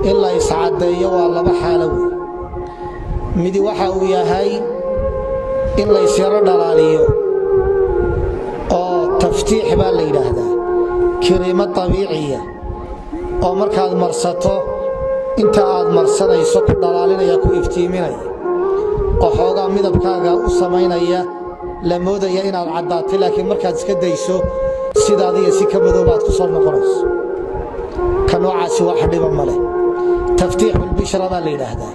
إلا يسعديه والله حالوي مدي waxa uu yahay in la isiro dhalaaliyo oo taftiix baa la yiraahdaa كريمة طبيعية أو مركز مرسته أنت عاد مرسنيسو كدلالين يا كو افتيمينيا oo xoogaa midabkaaga u sameynaya la moodaya inaad cadaato laakiin markaad iska dayso sidaadiga si ka madoobaad ku soo noqonayso ka noocaasi wax dhiba male taftiix bil bishra baa la yiraahdaa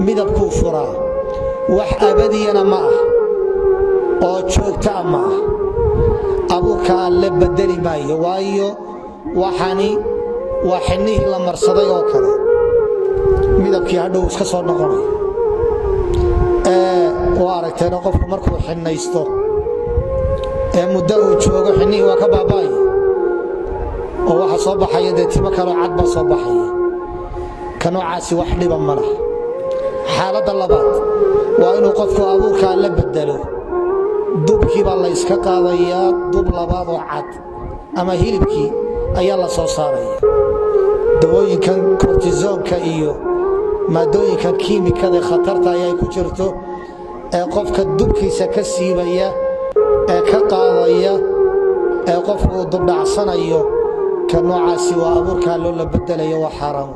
midabku furaa wax abadiyana ma ah oo joogta ma ah abuka la bedeli maayo waayo waxani waxnihi la marsaday oo kale midabkii hadhow iska soo noqonay واركتنا قفك مركو حنيستو مدة وجوغو حنيه waa ka baabay oo waxa soo baxay dadti ma kala cad ba soo baxay kano caasi wax dhiba mala xaalada labaad waa inuu qofku abuurka la bedelo dubkii baa la iska qaadaya dub labaad oo cad ama hilibkii ayaa la soo saaraya dawooyinkan cortisonka iyo maadooyinka kiimikada khatarta ay ku jirto qofka dubkiisa ka siibaya ka qaadaya qofku dubdacsanayo ka noocaasi waa abuurka loo la bedelayo waa xaraam.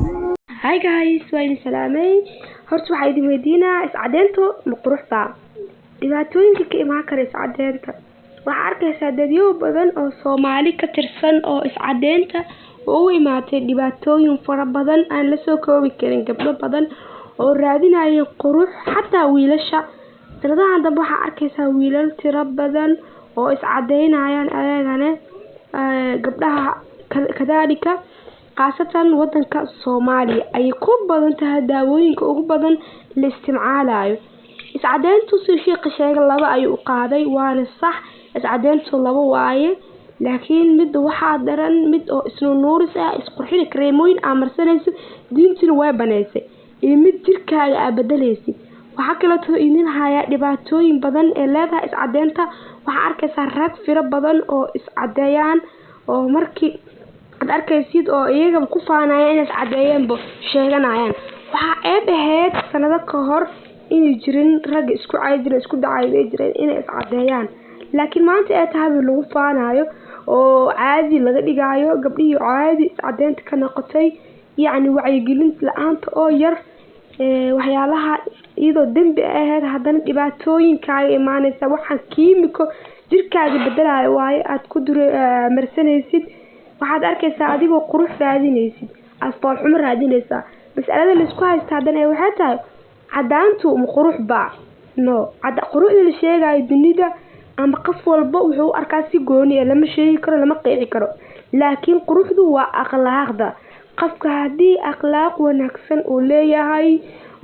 Hi guys, waan salaamay. Horta waxa idin weydiinaa iscadeento ma quruxda dhibaatooyinka ka imaan kara iscadeenta waxa arkaysaa dadyo badan oo Soomaali ka tirsan oo iscadeenta oo imaatay dhibaatooyin fara badan aan la soo koobi karin gabdho badan oo raadinaya qurux xataa wiilasha sanadahan dambe waxa arkaysaa wiilal tiro badan oo iscadeynayaan ayagana gabdhaha kadaalika qaasatan wadanka Soomaaliya ay ku badan tahay daawooyinka ugu badan la isticmaalayo iscadeyntu si sheekh sheegay laba ay u qaaday waana sax iscadeyntu laba waaye laakiin mid waxa daran mid oo isnu nuuris ah isqurxin kareemooyin amarsanayso diintina way baneysay mid jirkaaga aad bedelaysid waxa kale oo idin haya dhibaatooyin badan ee leedahay iscadeynta waxa arkaysaa rag firo badan oo iscadeeyaan oo markii aad arkaysid oo iyaga ku faanayaan in iscadeeyaan sheeganayaan waxa ay ahayd sanado ka hor in jirin rag isku caydin isku dhacay jireen in iscadeeyaan laakiin maanta ay tahay lagu faanayo oo caadi laga dhigayo gabdhihii caadi iscadeynta ka noqotay yani wacyigelin la'aanta oo yar waxyaalaha iyadoo dambi ahayd haddana dhibaatooyinkaaga imaanaysa waxaan kiimiko jirkaaga bedelayo waaye aad ku marsanaysid waxaad arkaysaa adigoo qurux raadinaysid asfaal xumo raadinaysaa mas'alada la isku haysta haddana waxay tahay cadaantu ma qurux baa no quruxda la sheegayo dunida ama qof walba wuxuu arkaa si gooni ah lama sheegi karo lama qeexi karo laakiin quruxdu waa akhlaaqda qofka hadii akhlaaq wanaagsan uu leeyahay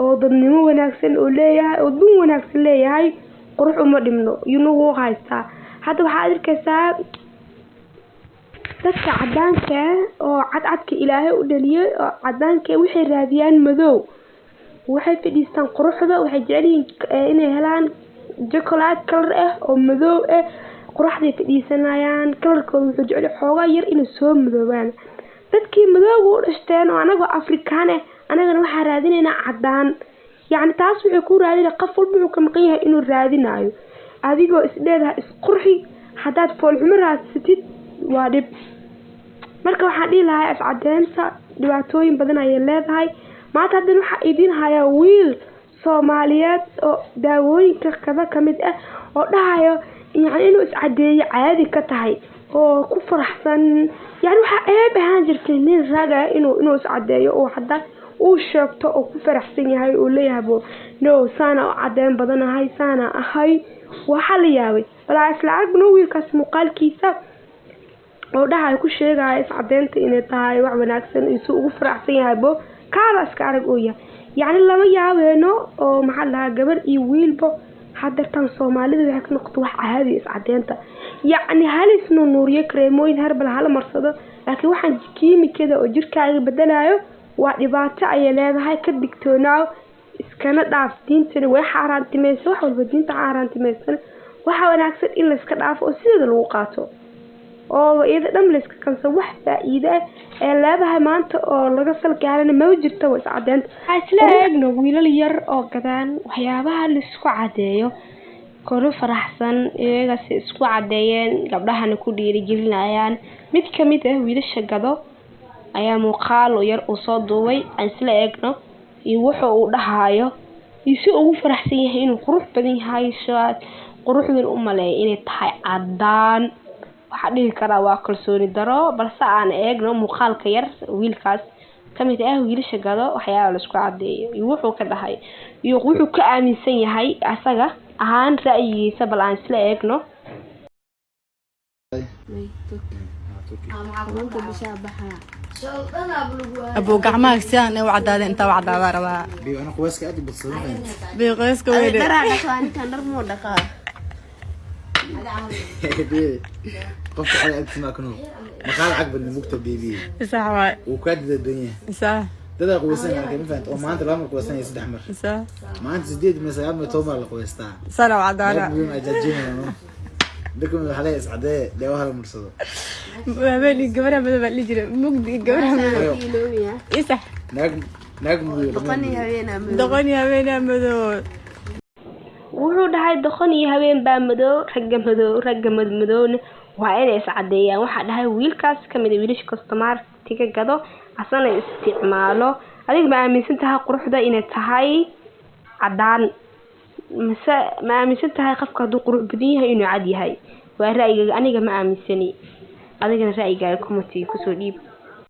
oo dadnimo wanaagsan uu leeyahay oo dun wanaagsan leeyahay qurux uma dhimno inuu haystaa hadda waxa arkaysaa dadka cadaanka oo cadcadka Ilaahay u dhaliyay oo cadaanka waxay raadiyaan madow waxay fadhiistaan quruxda waxay jeceliin inay helaan chocolate color ah oo madow ah quruxday fadhiisanayaan colorkooda wuxuu jecel xoogaa yar inay soo madoobaan dadkii madowga u dhashteen oo anaga Afrikaan ah anagana waxa raadinaynaa cadaan yani taas wuxuu ku raadinaa qof walba wuxuu ka maqan yahay inuu raadinayo adigoo isdheedaha isqurxi hadaad fool xumo raadsatid waa dhib marka waxaan dhihi lahaa iscadeynta dhibaatooyin badan ay leedahay maanta hadda waxa idin haya wiil Soomaaliyeed oo daawooyinka kada kamid ah oo dhahayo yani inuu iscadeeyo caadi ka tahay oo ku faraxsan yani waxa ay baahan jirtay nin raga inuu iscadeeyo oo hadda uu sheegto oo ku faraxsan yahay oo leeyahay no sana cadeen badanahay sana ahay waxa la yaabay walaa islaagno wiilkaas muuqaalkiisa oo dhahay ku sheegay iscadeynta inay tahay wax wanaagsan isuu ugu faraxsan yahay kaala iska arag oo yani lama yaabeeno oo maxaa la gabar iyo wiilba hadda tan Soomaalida waxay ka noqdo wax caadi iscadeynta yani halis nuuriye kareemooyin herbal hal marsado laakiin waxaan kiimikada oo jirkaaga bedelayo waa dhibaato ay leedahay ka digtoonaaw iskana dhaaf diintana way xaaraantimayso wax walba diinta xaaraantimaysan waxa wanaagsan in la iska dhaafo oo sidoo lagu qaato oo iyada dhan la iska kansan wax faa'iido ee leedahay maanta oo laga salgaarana ma jirto way iscadeynta waxaa isla eegno wiilal yar oo gadaan waxyaabaha la isku cadeeyo koro faraxsan iyaga si isku cadeeyeen gabdhahana ku dhiirigelinayaan mid kamid ah wiilasha gado ayaa muuqaal yar u soo duubay aan isla eegno iyo wuxuu u dhahayo si ugu faraxsan yahay inuu qurux badan yahay shaad quruxdan u maleeyay inay tahay cadaan waxa dhihi karaa waa kalsooni daro balse aan eegno muuqaalka yar wiilkaas kamid ah wiilasha gado waxyaabo la isku cadeeyo iyo wuxuu ka dhahay iyo wuxuu ka aaminsan yahay asaga ahaan ra'yigiisa bal aan isla eegno أبو قعماك سيان وعداد أنت وعداد ربا أنا قواسك أدي بتصدقين بيقيسك ويدي درا كان كان رمو دقا قفت على أنت ما كنوا مقال عقب إنه مكتب بيبي صح واي وكاد الدنيا صح ده قواسين أنا كيف فهمت أو ما أنت الأمر قواسين يسد أحمر صح ما أنت جديد مثلا ما تومر القواستا صار وعدانا بيوم أجاجينا دكم الحلاقة سعداء ده وهلا مرصدة بابلي قبرها بدو بلي جري مقدي قبرها بدو كيلويا يسح نجم دقني هوينا دقني هبينا بدو wuxuu dhahay doqon iyo habeen baa madow ragga madowna waa inay iscadeeyaan waxa dhahay wiilkaas kamid ah wiilasha customer-tiga gado asana isticmaalo adiga ma aaminsan tahay quruxda inay tahay cadaan mise ma aaminsan tahay qofka hadduu qurux badan yahay inuu cad yahay waa ra'yiga aniga ma aaminsani adigana ra'yigaaga comment ku soo dhiib